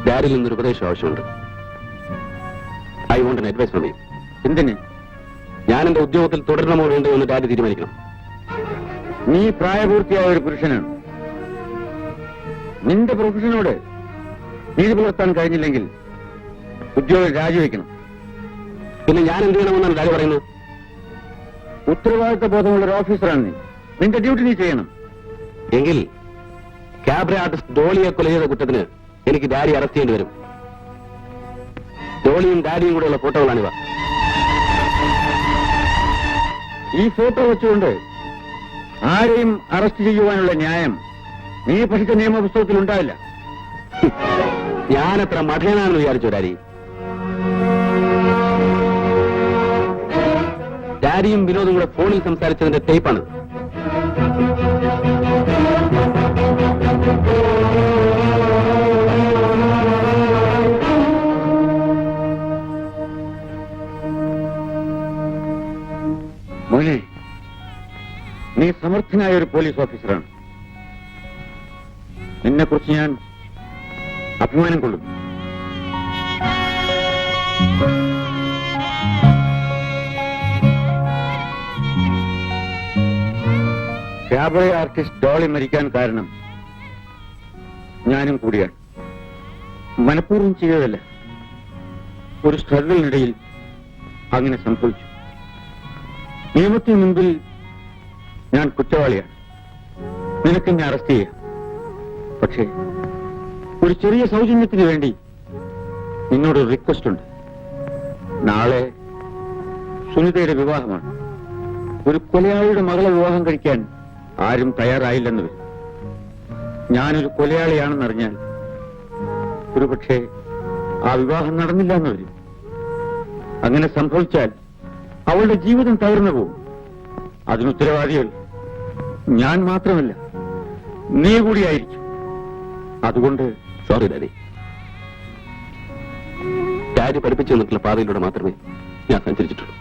ഡാഡിയിൽ നിന്നൊരു ഉപദേശം ആവശ്യമുണ്ട്. I want an advice from you. എന്തിന്? ഞാൻ എന്റെ ഉദ്യോഗത്തിൽ തുടരണമോ വേണ്ടോ എന്ന് ഡാഡി തീരുമാനിക്കണം. നീ പ്രായപൂർത്തിയായ ഒരു പുരുഷനാണ്. നിന്റെ പ്രൊഫഷനോട് നീതി പുലർത്താൻ കഴിഞ്ഞില്ലെങ്കിൽ ഉദ്യോഗം രാജിവെക്കണം. പിന്നെ ഞാൻ എന്ത് ചെയ്യണമെന്നാണ് ഡാഡി പറയുന്നത്? ഉത്തരവാദിത്ത ബോധമുള്ള ഒരു ഓഫീസറാണ് നീ. നിന്റെ ഡ്യൂട്ടി നീ ചെയ്യണം. എങ്കിൽ ക്യാബറ ആർട്ടിസ്റ്റ് ഡോളിയെ കൊല ചെയ്ത കുറ്റത്തിന് എനിക്ക് ഡാഡി അറസ്റ്റ് ചെയ്യേണ്ടി വരും. ഡോളിയും ഡാഡിയും കൂടെയുള്ള ഫോട്ടോകളാണിവ. ഈ ഫോട്ടോ വെച്ചുകൊണ്ട് ആരെയും അറസ്റ്റ് ചെയ്യുവാനുള്ള ന്യായം നീ പഠിച്ച നിയമപുസ്തകത്തിൽ ഉണ്ടാവില്ല. ഞാനത്ര മഠേനാണെന്ന് വിചാരിച്ചു ഡാഡി. ഡാഡിയും വിനോദും കൂടെ ഫോണിൽ സംസാരിച്ചതിന്റെ ടേപ്പാണ്. മോനെ, നീ സമർത്ഥനായ ഒരു പോലീസ് ഓഫീസറാണ്. നിന്നെക്കുറിച്ച് ഞാൻ അഭിമാനം കൊള്ളുന്നു. ക്യാബറേ ആർട്ടിസ്റ്റ് ഡോളി മരിക്കാൻ കാരണം ഞാനും കൂടിയാണ്. മനഃപൂർവ്വം ചെയ്തതല്ല. ഒരു സ്ട്രഗിളിനിടയിൽ അങ്ങനെ സംഭവിച്ചു. നിയമത്തിന് മുമ്പിൽ ഞാൻ കുറ്റവാളിയാണ്. നിനക്കെന്നെ അറസ്റ്റ് ചെയ്യാം. പക്ഷേ ഒരു ചെറിയ സൗജന്യത്തിന് വേണ്ടി നിന്നോടൊരു റിക്വസ്റ്റ് ഉണ്ട്. നാളെ സുനിതയുടെ വിവാഹമാണ്. ഒരു കൊലയാളിയുടെ മകളെ വിവാഹം കഴിക്കാൻ ആരും തയ്യാറായില്ലെന്ന് വരും. ഞാനൊരു കൊലയാളിയാണെന്നറിഞ്ഞാൽ ഒരുപക്ഷെ ആ വിവാഹം നടന്നില്ല എന്ന് വരും. അങ്ങനെ സംഭവിച്ചാൽ അവളുടെ ജീവിതം തകർന്നു പോകും. അതിനുത്തരവാദികൾ ഞാൻ മാത്രമല്ല, നീ കൂടിയായിരിക്കും. അതുകൊണ്ട് സോറി ഡാഡി. ഡാഡി പഠിപ്പിച്ചു തന്നിട്ടുള്ള പാതയിലൂടെ മാത്രമേ ഞാൻ സഞ്ചരിച്ചിട്ടുള്ളൂ.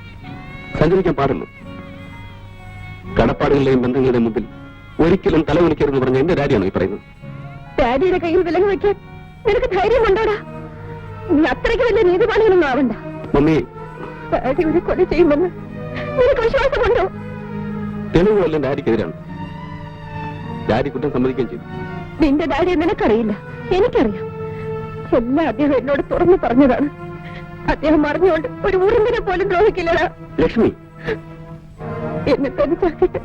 സഞ്ചരിക്കാൻ പാടുള്ളൂ. കടപ്പാടുകളുടെയും ബന്ധങ്ങളുടെയും മുമ്പിൽ ഒരിക്കലും തലകുനിക്കരുതെന്ന് പറഞ്ഞ എന്റെ ഡാഡിയാണോ ഈ പറയുന്നത്? ഡാഡിയുടെ കയ്യിൽ വിലങ്ങ് വെക്കാൻ നിനക്ക് ധൈര്യമുണ്ടോടാ? നീ അത്രയ്ക്ക് വലിയ നീതിപാളികളൊന്നും ആവണ്ട. മമ്മി, ഡാഡി ഒരു കൊല ചെയ്യുമെന്ന് നിനക്ക് വിശ്വാസമുണ്ടോ? തെളിവുകളെല്ലാം ഡാഡിക്കെതിരാണ്. ഡാഡി കുറ്റം സമ്മതിക്കുകയും ചെയ്തു. നിന്റെ ഡാഡിയെ നിനക്കറിയില്ല, എനിക്കറിയാം. എല്ലാം അദ്ദേഹം എന്നോട് തുറന്നു പറഞ്ഞതാണ്. അദ്ദേഹം അറിഞ്ഞുകൊണ്ട് ഒരു ഉറുമ്പിനെ പോലും ദ്രോഹിക്കില്ലടാ. ലക്ഷ്മി, എന്നെ തനിച്ചാക്കിട്ട്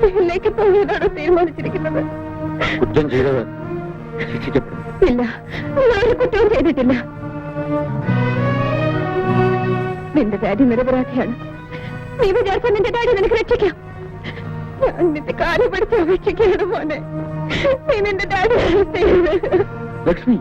ജയിലിലേക്ക് പോകാനാണ് തീരുമാനിച്ചിരിക്കുന്നത്. കുറ്റം ചെയ്തത് ശിക്ഷിക്കപ്പെടും. ഇല്ല, നിങ്ങൾ ഒരു കുറ്റവും ചെയ്തിട്ടില്ല. നിന്റെ ഡാഡി നിരപരാധിയാണ്. നീ വിചാരിച്ച നിന്റെ ഡാഡി നിനക്ക് രക്ഷിക്കാം. ഞാൻ നിന്റെ കാര്യം പിടിച്ച് അപേക്ഷിക്കുകയാണ് മോനെ. നീ നിന്റെ ഡാഡി ലക്ഷ്മി,